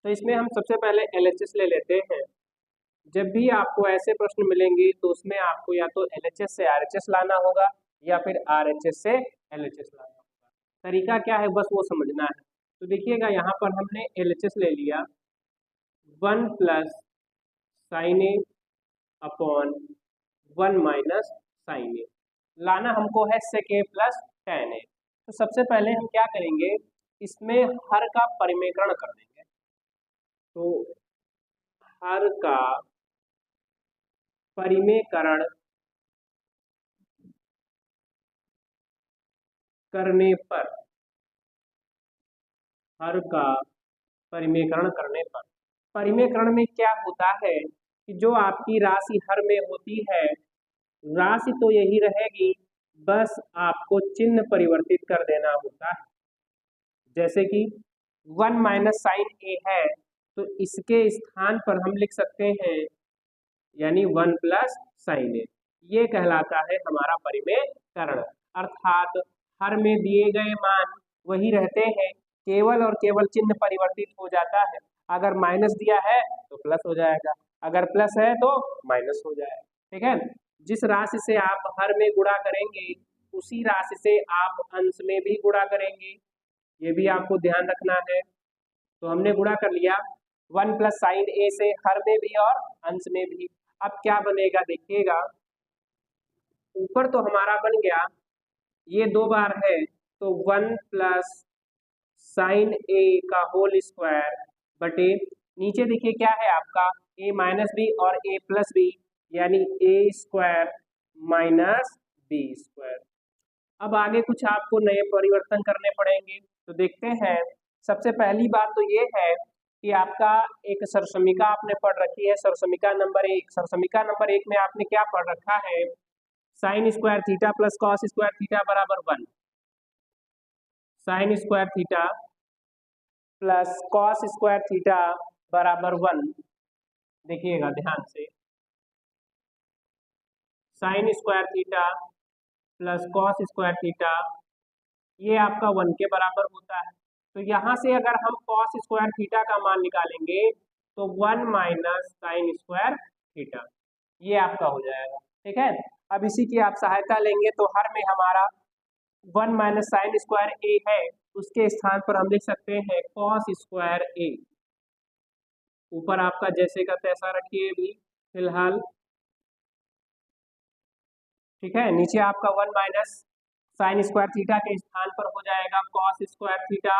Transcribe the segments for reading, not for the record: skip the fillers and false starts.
तो इसमें हम सबसे पहले एलएचएस ले लेते हैं। जब भी आपको ऐसे प्रश्न मिलेंगे तो उसमें आपको या तो एलएचएस से आरएचएस लाना होगा या फिर आरएचएस से एलएचएस लाना होगा। तरीका क्या है बस वो समझना है। तो देखिएगा यहाँ पर हमने एलएचएस ले लिया 1 प्लस साइन ए अपॉन 1 माइनस साइन ए। लाना हमको है सेक ए प्लस टेन ए। तो सबसे पहले हम क्या करेंगे, इसमें हर का परिमेकरण कर देंगे। तो हर का परिमेकरण करने पर, हर का परिमेकरण करने पर, परिमेकरण में क्या होता है कि जो आपकी राशि हर में होती है, राशि तो यही रहेगी, बस आपको चिन्ह परिवर्तित कर देना होता है। जैसे कि 1 माइनस साइन ए है तो इसके स्थान पर हम लिख सकते हैं यानी 1 प्लस साइन ए। ये कहलाता है हमारा परिमेयकरण। अर्थात हर में दिए गए मान वही रहते हैं, केवल और केवल चिन्ह परिवर्तित हो जाता है। अगर माइनस दिया है तो प्लस हो जाएगा, अगर प्लस है तो माइनस हो जाएगा। ठीक है, जिस राशि से आप हर में गुणा करेंगे उसी राशि से आप अंश में भी गुणा करेंगे, ये भी आपको ध्यान रखना है। तो हमने गुणा कर लिया 1 प्लस साइन ए से हर में भी और अंश में भी। अब क्या बनेगा देखिएगा, ऊपर तो हमारा बन गया, ये 2 बार है तो 1 प्लस साइन ए का होल स्क्वायर बटे नीचे देखिए क्या है आपका ए माइनस बी और ए प्लस बी, यानी ए स्क्वायर माइनस बी स्क्वायर। अब आगे कुछ आपको नए परिवर्तन करने पड़ेंगे, तो देखते हैं। सबसे पहली बात तो ये है कि आपका एक सरसमीका आपने पढ़ रखी है, सरसमीका नंबर 1। सरसमीका नंबर 1 में आपने क्या पढ़ रखा है, sine square theta plus cos square theta बराबर 1। Sine square theta plus cos square theta बराबर 1। देखिएगा ध्यान से, sine square theta plus cos square theta ये आपका 1 के बराबर होता है। तो यहाँ से अगर हम कॉस स्क्वायर थीटा का मान निकालेंगे तो 1 माइनस साइन स्क्वायर थीटा, ये आपका हो जाएगा। ठीक है, अब इसी की आप सहायता लेंगे तो हर में हमारा 1 माइनस साइन स्क्वायर ए है, उसके स्थान पर हम लिख सकते हैं कॉस स्क्वायर ए। ऊपर आपका जैसे का तैसा रखिए अभी फिलहाल। ठीक है, नीचे आपका 1 माइनस साइन स्क्वायर थीटा के स्थान पर हो जाएगा कॉस स्क्वायर थीटा,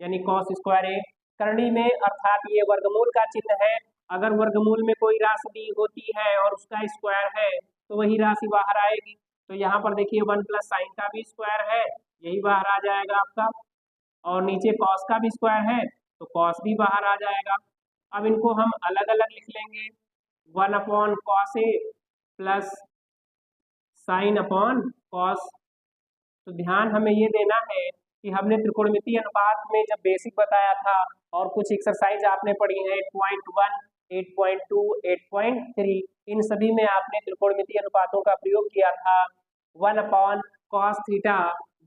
यानी कॉस स्क्वायर ए। करनी में अर्थात ये वर्गमूल का चिन्ह है। अगर वर्गमूल में कोई राशि दी होती है और उसका स्क्वायर है तो वही राशि बाहर आएगी। तो यहाँ पर देखिए 1 प्लस साइन का भी स्क्वायर है, यही बाहर आ जाएगा आपका, और नीचे कॉस का भी स्क्वायर है तो कॉस भी बाहर आ जाएगा। अब इनको हम अलग अलग लिख लेंगे, 1 upon cos A plus sine upon cos. तो ध्यान हमें ये देना है कि हमने त्रिकोणमितीय अनुपात में जब बेसिक बताया था और कुछ एक्सरसाइज आपने पढ़ी है 8.1, 8.2, 8.3, इन सभी में आपने त्रिकोणमितीय अनुपातों का प्रयोग किया था। 1 अपॉन कॉस थीटा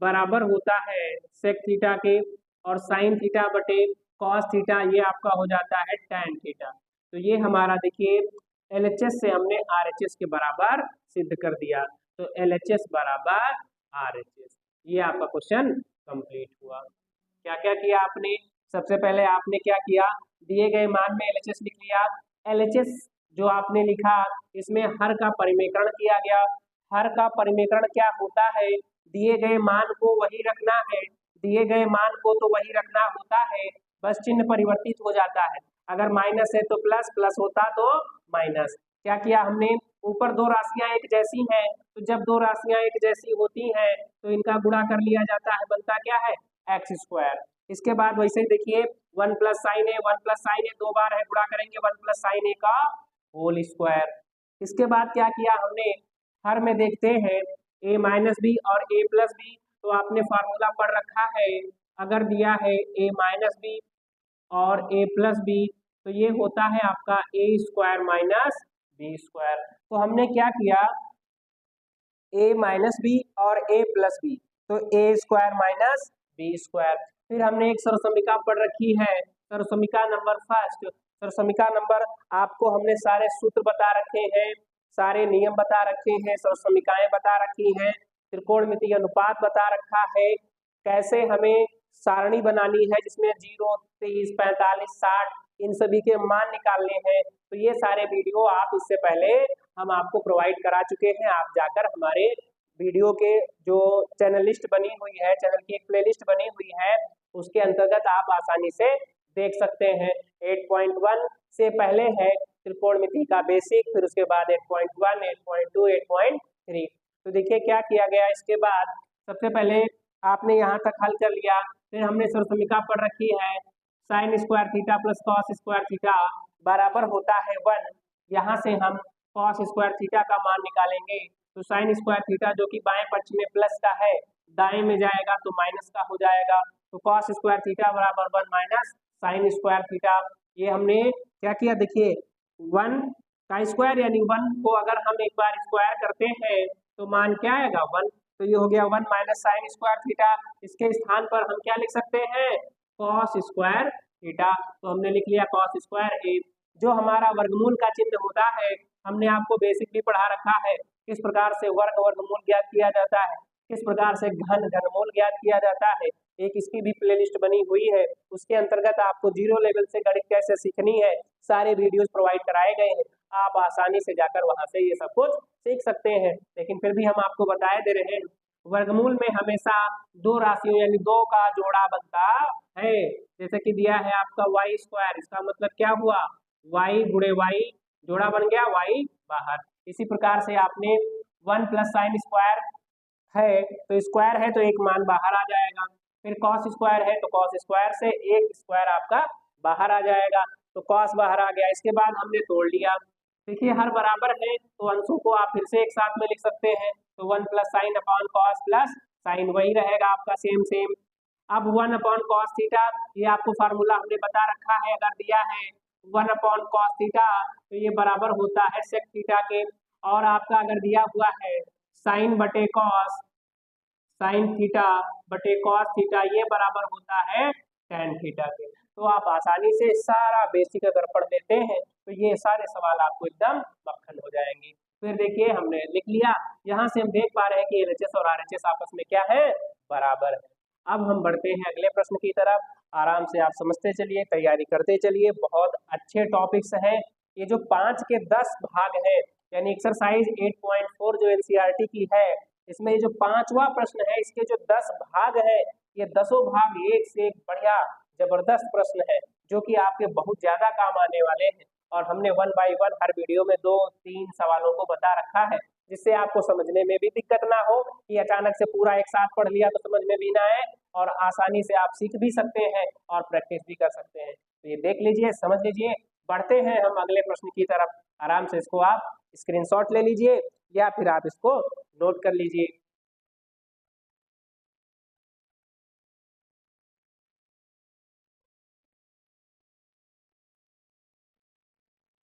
बराबर होता है सेक थीटा के, और साइन थीटा बटे कॉस थीटा ये आपका हो जाता है टैन थीटा। तो ये हमारा देखिए एलएचएस से हमने आरएचएस के बराबर सिद्ध कर दिया। तो एलएचएस बराबर आरएचएस, ये आपका क्वेश्चन कंप्लीट हुआ। क्या क्या किया आपने, सबसे पहले आपने क्या किया, दिए गए मान में एलएचएस लिख लिया। एलएचएस जो आपने लिखा इसमें हर का परिमेकरण किया गया। हर का परिमेकरण क्या होता है, दिए गए मान को वही रखना है, दिए गए मान को तो वही रखना होता है, बस चिन्ह परिवर्तित हो जाता है। अगर माइनस है तो प्लस, प्लस होता तो माइनस। क्या किया हमने, ऊपर 2 राशियां एक जैसी हैं तो जब 2 राशियां एक जैसी होती हैं तो इनका गुणा कर लिया जाता है, बनता क्या है एक्स स्क्वायर। इसके बाद वैसे ही देखिए 1 प्लस साइन ए, 1 प्लस साइन ए 2 बार है, गुणा करेंगे 1 प्लस साइन ए का होल स्क्वायर। इसके बाद क्या किया हमने, हर में देखते हैं ए माइनस बी और ए प्लस बी, तो आपने फार्मूला पढ़ रखा है। अगर दिया है ए माइनस बी और ए प्लस बी तो ये होता है आपका ए स्क्वायर माइनस बी स्क्वायर। तो हमने क्या किया, ए माइनस बी और ए प्लस बी, तो ए स्क्वायर माइनस बी स्क्वायर। फिर हमने एक सरसमीका पढ़ रखी है सर्वसमीका नंबर फर्स्ट। सर्वसमीका नंबर आपको हमने सारे सूत्र बता रखे हैं, सारे नियम बता रखे हैं, सर्वसमीकाएं बता रखी हैं, त्रिकोणमितीय अनुपात बता रखा है, कैसे हमें सारणी बनानी है जिसमें 0, 30, 45, 60 इन सभी के मान निकालने हैं। तो ये सारे वीडियो आप इससे पहले हम आपको प्रोवाइड करा चुके हैं। आप जाकर हमारे वीडियो के जो चैनल लिस्ट बनी हुई है, चैनल की एक प्लेलिस्ट बनी हुई है, उसके अंतर्गत आप आसानी से देख सकते हैं। 8.1 से पहले है त्रिकोणमिति का बेसिक, फिर उसके बाद 8.1, 8.2, 8.3। तो देखिए क्या किया गया। इसके बाद सबसे पहले आपने यहाँ तक हल कर लिया, फिर हमने सर्वसमीका पढ़ रखी है sine square theta plus cos square theta बराबर होता है 1। यहाँ से हम कॉस स्क्वायर थीटा का मान निकालेंगे। तो साइन स्क्वायर थीटा जो कि बाएं पक्ष में प्लस का है, दाएं में जाएगा तो माइनस का हो जाएगा। तो कॉस स्क्वायर थीटा बराबर 1 माइनस साइन स्क्वायर थीटा। ये हमने क्या किया, देखिए 1 का स्क्वायर यानी 1 को अगर हम एक बार स्क्वायर करते हैं तो मान क्या आएगा 1। तो ये हो गया 1 माइनस साइन स्क्वायर थीटा। इसके स्थान पर हम क्या लिख सकते हैं, कॉस स्क्वायर थीटा। तो हमने लिख लिया कॉस स्क्वायर ए। जो हमारा वर्गमूल का चिन्ह होता है, हमने आपको बेसिक भी पढ़ा रखा है, किस प्रकार से वर्गमूल ज्ञात किया जाता है, किस प्रकार से घनमूल ज्ञात किया जाता है। एक इसकी भी प्लेलिस्ट बनी हुई है, उसके अंतर्गत आपको 0 लेवल से गणित कैसे सीखनी है सारे वीडियोस प्रोवाइड कराए गए हैं। आप आसानी से जाकर वहां से ये सब कुछ सीख सकते हैं। लेकिन फिर भी हम आपको बताए दे रहे हैं, वर्गमूल में हमेशा दो राशियों यानी दो का जोड़ा बनता है। जैसे कि दिया है आपका वाई स्क्वायर, इसका मतलब क्या हुआ, वाई गुणे वाई, जोड़ा बन गया वाई बाहर। इसी प्रकार से आपने 1 प्लस साइन स्क्वायर है तो स्क्वायर है तो एक मान बाहर आ जाएगा, फिर कॉस स्क्वायर है तो कॉस स्क्वायर से एक स्क्वायर आपका बाहर आ जाएगा। तो कॉस बाहर आ गया। इसके बाद हमने तोड़ लिया। देखिए हर बराबर है तो अंशों को आप फिर से एक साथ में लिख सकते हैं। तो 1 plus sine upon cos plus sign वही रहेगा आपका सेम सेम। अब 1 अपॉन कॉस थीटा, ये आपको फार्मूला हमने बता रखा है। अगर दिया है 1 अपॉन कॉस थीटा तो ये बराबर होता है सेक थीटा के। और आपका अगर दिया हुआ है साइन बटे कॉस, साइन थीटा बटे कॉस थीटा, ये बराबर होता है टेन थीटा के। तो आप आसानी से सारा बेसिक अगर पढ़ लेते हैं तो ये सारे सवाल आपको एकदम मक्खन हो जाएंगे। फिर देखिए हमने लिख लिया। यहाँ से हम देख पा रहे हैं कि एलएचएस और आरएचएस आपस में क्या है, बराबर है। अब हम बढ़ते हैं अगले प्रश्न की तरफ। आराम से आप समझते चलिए, तैयारी करते चलिए, बहुत अच्छे टॉपिक्स हैं। ये जो 5 के 10 भाग है यानी एक्सरसाइज 8.4 जो एनसीईआरटी की है, इसमें ये जो 5वां प्रश्न है, इसके जो 10 भाग है, ये 10 भाग एक से एक बढ़िया जबरदस्त प्रश्न है जो कि आपके बहुत ज्यादा काम आने वाले हैं। और हमने 1 बाय 1 हर वीडियो में 2-3 सवालों को बता रखा है, जिससे आपको समझने में भी दिक्कत ना हो कि अचानक से पूरा एक साथ पढ़ लिया तो समझ में भी ना आए, और आसानी से आप सीख भी सकते हैं और प्रैक्टिस भी कर सकते हैं। तो ये देख लीजिए, समझ लीजिए। बढ़ते हैं हम अगले प्रश्न की तरफ। आराम से इसको आप स्क्रीनशॉट ले लीजिए या फिर आप इसको नोट कर लीजिए।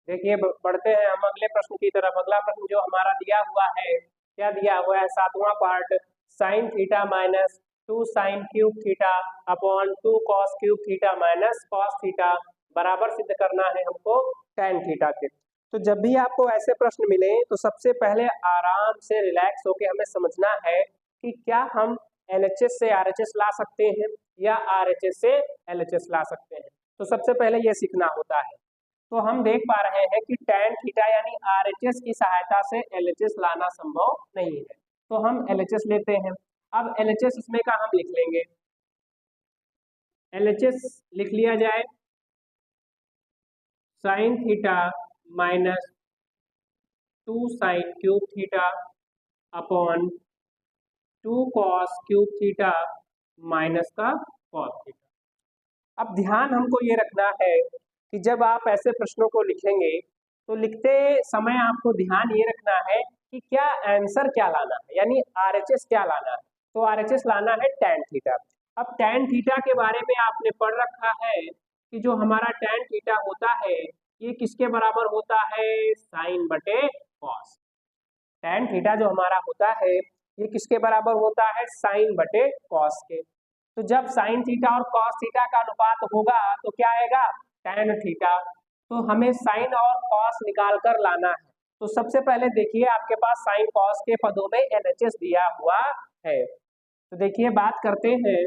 देखिए बढ़ते हैं हम अगले प्रश्न की तरफ। अगला प्रश्न जो हमारा दिया हुआ है, क्या दिया हुआ है, 7वां part, sine theta minus 2 sine cube theta upon 2 cos cube theta minus cos theta बराबर सिद्ध करना है हमको टेन थीटा के। तो जब भी आपको ऐसे प्रश्न मिले तो सबसे पहले आराम से रिलैक्स होकर हमें समझना है कि क्या हम एलएचएस से आरएचएस ला सकते हैं या आरएचएस से एलएचएस ला सकते हैं। तो सबसे पहले ये सीखना होता है। तो हम देख पा रहे हैं कि tan थीटा यानी आरएचएस की सहायता से एलएचएस लाना संभव नहीं है, तो हम एलएचएस लेते हैं। अब एलएचएस इसमें का हम लिख लेंगे, एलएचएस लिख लिया जाए sign theta minus 2 sine cube theta upon 2 cos cube theta minus का कॉस थीटा। अब ध्यान हमको ये रखना है कि जब आप ऐसे प्रश्नों को लिखेंगे तो लिखते समय आपको ध्यान ये रखना है कि क्या आंसर क्या लाना है, यानी आरएचएस क्या लाना है। तो आरएचएस लाना है tan थीटा। अब tan थीटा के बारे में आपने पढ़ रखा है कि जो हमारा tan थीटा होता है ये किसके बराबर होता है, साइन बटे कॉस। tan थीटा जो हमारा होता है ये किसके बराबर होता है, साइन बटे कॉस के। तो जब साइन थीटा और कॉस थीटा का अनुपात होगा तो क्या आएगा, tan थीटा। तो हमें साइन और कॉस निकाल कर लाना है। तो सबसे पहले देखिए आपके पास साइन कॉस के पदों में LHS दिया हुआ है। तो देखिए बात करते हैं,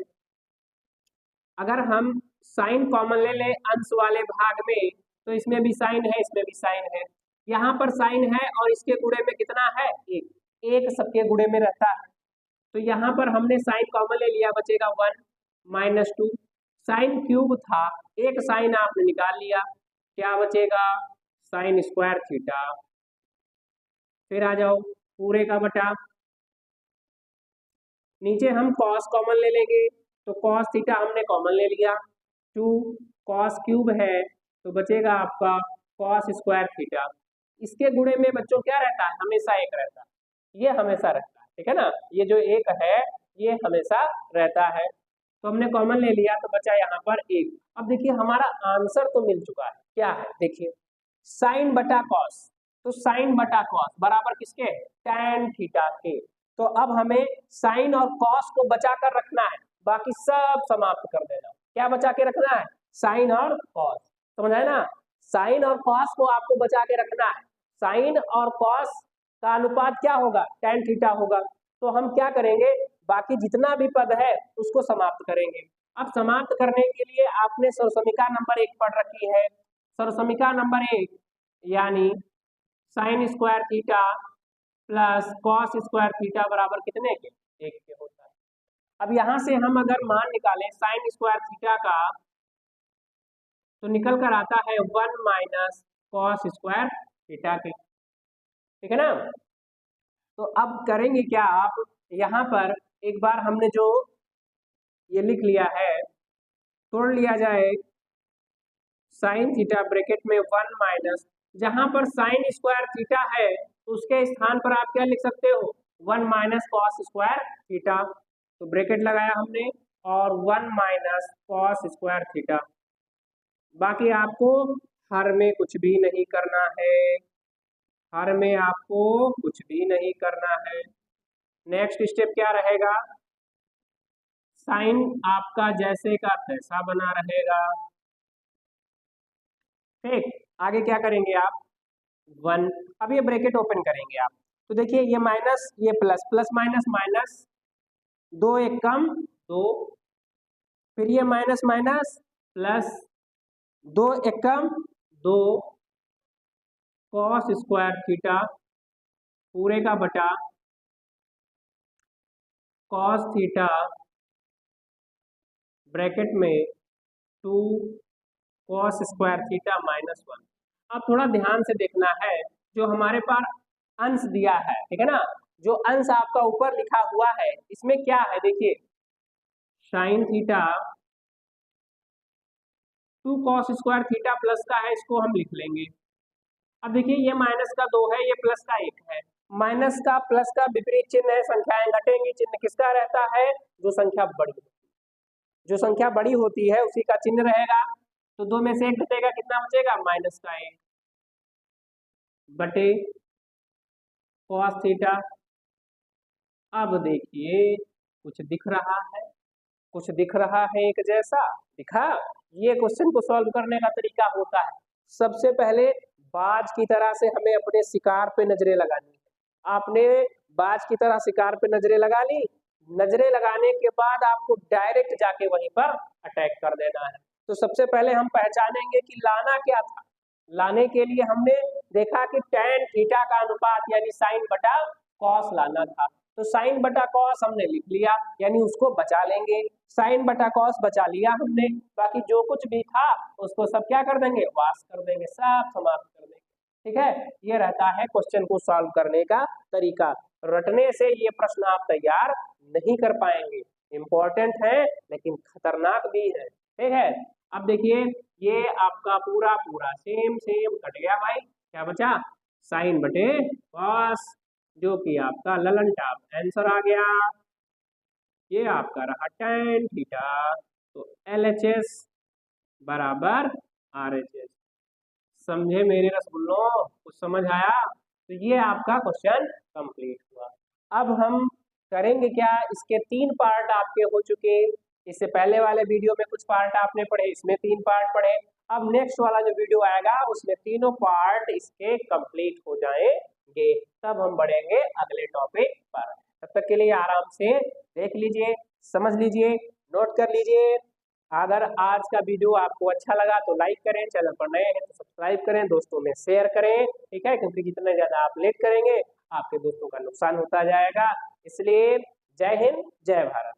अगर हम साइन कॉमन ले ले अंश वाले भाग में तो इसमें भी साइन है, इसमें भी साइन है, यहाँ पर साइन है और इसके गुणे में कितना है, एक, एक सबके गुणे में रहता है। तो यहाँ पर हमने साइन कॉमन ले लिया, बचेगा 1 माइनस 2, साइन क्यूब था, एक साइन आपने निकाल लिया, क्या बचेगा, साइन स्क्वायर थीटा। फिर आ जाओ पूरे का बटा, नीचे हम कॉस कॉमन ले लेंगे तो कॉस थीटा हमने कॉमन ले लिया, 2 कॉस क्यूब है तो बचेगा आपका कॉस स्क्वायर थीटा। इसके गुणे में बच्चों क्या रहता है, हमेशा एक रहता है, ये हमेशा रहता है, ठीक है ना, ये जो एक है ये हमेशा रहता है। तो हमने कॉमन ले लिया तो बचा यहाँ पर एक। अब देखिए हमारा आंसर तो मिल चुका है, क्या है देखिए, साइन बटा कॉस, तो साइन बटा कॉस बराबर किसके, tan थीटा के। तो अब हमें साइन और कॉस को बचा कर रखना है, बाकी सब समाप्त कर देना। क्या बचा के रखना है, साइन और कॉस, समझ आए ना, साइन और कॉस को आपको बचा के रखना है। साइन और कॉस का अनुपात क्या होगा, tan थीटा होगा। तो हम क्या करेंगे, बाकी जितना भी पद है उसको समाप्त करेंगे। अब समाप्त करने के लिए आपने सर्वसमीका नंबर 1 पढ़ रखी है, सर्वसमीका नंबर 1 यानी sine square theta plus cos square theta बराबर कितने के, 1 के होता है। अब यहां से हम अगर मान निकालें साइन स्क्वायर थीटा का तो निकल कर आता है 1 माइनस कॉस स्क्वायर थीटा के, ठीक है ना। तो अब करेंगे क्या, आप यहाँ पर एक बार हमने जो ये लिख लिया है तोड़ लिया जाए, साइन थीटा ब्रैकेट में 1 माइनस, जहां पर साइन स्क्वायर थीटा है उसके स्थान पर आप क्या लिख सकते हो, 1 माइनस कॉस स्क्वायर थीटा। तो ब्रैकेट लगाया हमने और 1 माइनस कॉस स्क्वायर थीटा। बाकी आपको हर में कुछ भी नहीं करना है, हर में आपको कुछ भी नहीं करना है। नेक्स्ट स्टेप क्या रहेगा, साइन आपका जैसे का तैसा बना रहेगा, ठीक। आगे क्या करेंगे आप, 1, अब ये ब्रैकेट ओपन करेंगे आप, तो देखिए ये माइनस ये प्लस, प्लस माइनस माइनस, 2 एक कम 2, फिर ये माइनस माइनस प्लस, 2 एक कम 2, कॉस स्क्वायर थीटा पूरे का बटा कॉस थीटा ब्रैकेट में 2 कॉस स्क्वायर थीटा माइनस 1। अब थोड़ा ध्यान से देखना है, जो हमारे पास अंश दिया है, ठीक है ना, जो अंश आपका ऊपर लिखा हुआ है इसमें क्या है, देखिए sine theta 2 cos square theta plus का है, इसको हम लिख लेंगे। अब देखिए ये माइनस का 2 है, ये प्लस का 1 है, माइनस का प्लस का विपरीत चिन्ह है, संख्याएं घटेंगी, चिन्ह किसका रहता है, जो संख्या बड़ी, जो संख्या बड़ी होती है उसी का चिन्ह रहेगा। तो 2 में से 1 घटेगा, कितना बचेगा, माइनस का 1 बटे कॉस थीटा। अब देखिए कुछ दिख रहा है, कुछ दिख रहा है एक जैसा दिखा। ये क्वेश्चन को सॉल्व करने का तरीका होता है, सबसे पहले बाज की तरह से हमें अपने शिकार पे नजरें लगानी है। आपने बाज की तरह शिकार पे नजरें लगा ली, नजरें लगाने के बाद आपको डायरेक्ट जाके वहीं पर अटैक कर देना है। तो सबसे पहले हम पहचानेंगे कि लाना क्या था। लाने के लिए हमने देखा कि tan थीटा का अनुपात यानी साइन बटा कॉस लाना था, तो साइन बटा कॉस हमने लिख लिया, यानी उसको बचा लेंगे, साइन बटा कॉस बचा लिया हमने, बाकी जो कुछ भी था उसको सब क्या कर देंगे, वाश कर देंगे, सब समाप्त कर देंगे, ठीक है। ये रहता है क्वेश्चन को सॉल्व करने का तरीका। रटने से ये प्रश्न आप तैयार नहीं कर पाएंगे, इंपॉर्टेंट है लेकिन खतरनाक भी है, ठीक है। अब देखिए ये आपका पूरा पूरा सेम सेम कट गया भाई, क्या बचा, साइन बटे कॉस, जो कि आपका ललन टॉप आंसर आ गया। ये आपका रहा tan थीटा, तो LHS बराबर RHS। समझे मेरे रसगुल्लों, कुछ समझ आया, तो ये आपका क्वेश्चन कंप्लीट हुआ। अब हम करेंगे क्या, इसके 3 पार्ट आपके हो चुके, इससे पहले वाले वीडियो में कुछ पार्ट आपने पढ़े, इसमें 3 पार्ट पढ़े। अब नेक्स्ट वाला जो वीडियो आएगा उसमें तीनों पार्ट इसके कंप्लीट हो जाएंगे, तब हम बढ़ेंगे अगले टॉपिक पर। तब तक के लिए आराम से देख लीजिए, समझ लीजिए, नोट कर लीजिए। अगर आज का वीडियो आपको अच्छा लगा तो लाइक करें, चैनल पर नए हैं तो सब्सक्राइब करें, दोस्तों में शेयर करें, ठीक है, क्योंकि जितना ज्यादा आप लेट करेंगे आपके दोस्तों का नुकसान होता जाएगा। इसलिए जय हिंद, जय भारत।